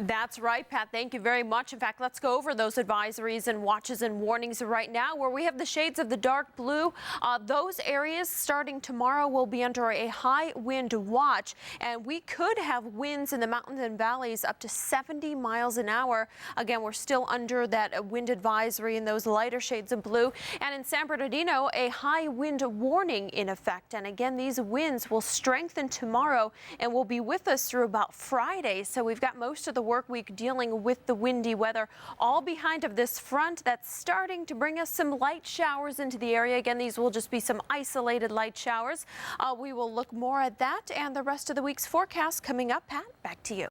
That's right, Pat. Thank you very much. In fact, let's go over those advisories and watches and warnings right now, where we have the shades of the dark blue. Those areas starting tomorrow will be under a high wind watch, and we could have winds in the mountains and valleys up to 70 miles an hour. Again, we're still under that wind advisory in those lighter shades of blue. And in San Bernardino, a high wind warning in effect. And again, these winds will strengthen tomorrow and will be with us through about Friday. So we've got most of the work week dealing with the windy weather, all behind of this front that's starting to bring us some light showers into the area. Again, these will just be some isolated light showers. We will look more at that and the rest of the week's forecast coming up. Pat, back to you.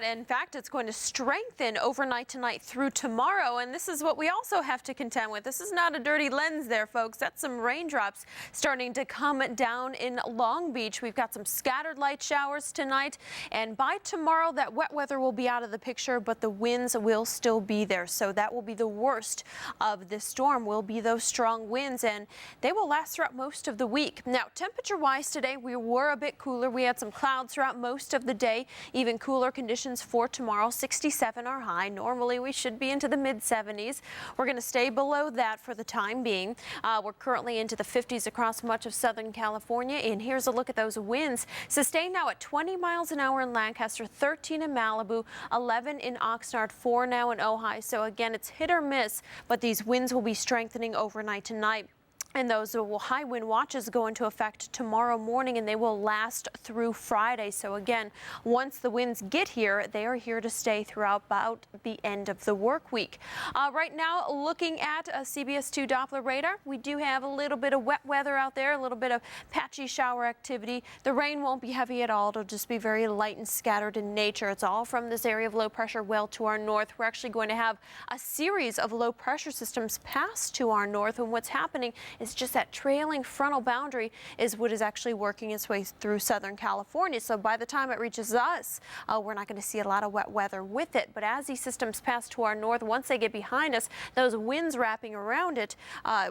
In fact, it's going to strengthen overnight tonight through tomorrow, and this is what we also have to contend with. This is not a dirty lens there, folks. That's some raindrops starting to come down in Long Beach. We've got some scattered light showers tonight, and by tomorrow, that wet weather will be out of the picture, but the winds will still be there. So that will be the worst of this storm, will be those strong winds, and they will last throughout most of the week. Now, temperature-wise today, we were a bit cooler. We had some clouds throughout most of the day, even cooler conditions for tomorrow. 67 our high. Normally we should be into the mid-70s. We're going to stay below that for the time being. We're currently into the 50s across much of Southern California. And here's a look at those winds. Sustained now at 20 miles an hour in Lancaster, 13 in Malibu, 11 in Oxnard, 4 now in Ojai. So again, it's hit or miss, but these winds will be strengthening overnight tonight. And those high wind watches go into effect tomorrow morning, and they will last through Friday. So again, once the winds get here, they are here to stay throughout about the end of the work week. Right now, looking at a CBS 2 Doppler radar, we do have a little bit of wet weather out there, a little bit of patchy shower activity. The rain won't be heavy at all. It'll just be very light and scattered in nature. It's all from this area of low pressure well to our north. We're actually going to have a series of low pressure systems pass to our north, and what's happening is just that trailing frontal boundary is what is actually working its way through Southern California. So by the time it reaches us, we're not going to see a lot of wet weather with it. But as these systems pass to our north, once they get behind us, those winds wrapping around it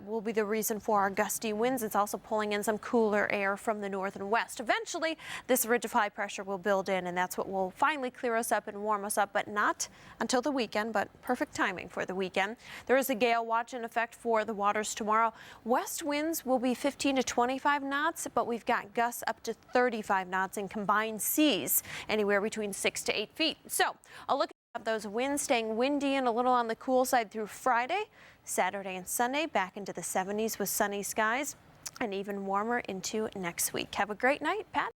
will be the reason for our gusty winds. It's also pulling in some cooler air from the north and west. Eventually, this ridge of high pressure will build in, and that's what will finally clear us up and warm us up, but not until the weekend, but perfect timing for the weekend. There is a gale watch in effect for the waters tomorrow. West winds will be 15 to 25 knots, but we've got gusts up to 35 knots and combined seas anywhere between 6 to 8 feet. So a look at those winds staying windy and a little on the cool side through Friday, Saturday and Sunday, back into the 70s with sunny skies and even warmer into next week. Have a great night, Pat.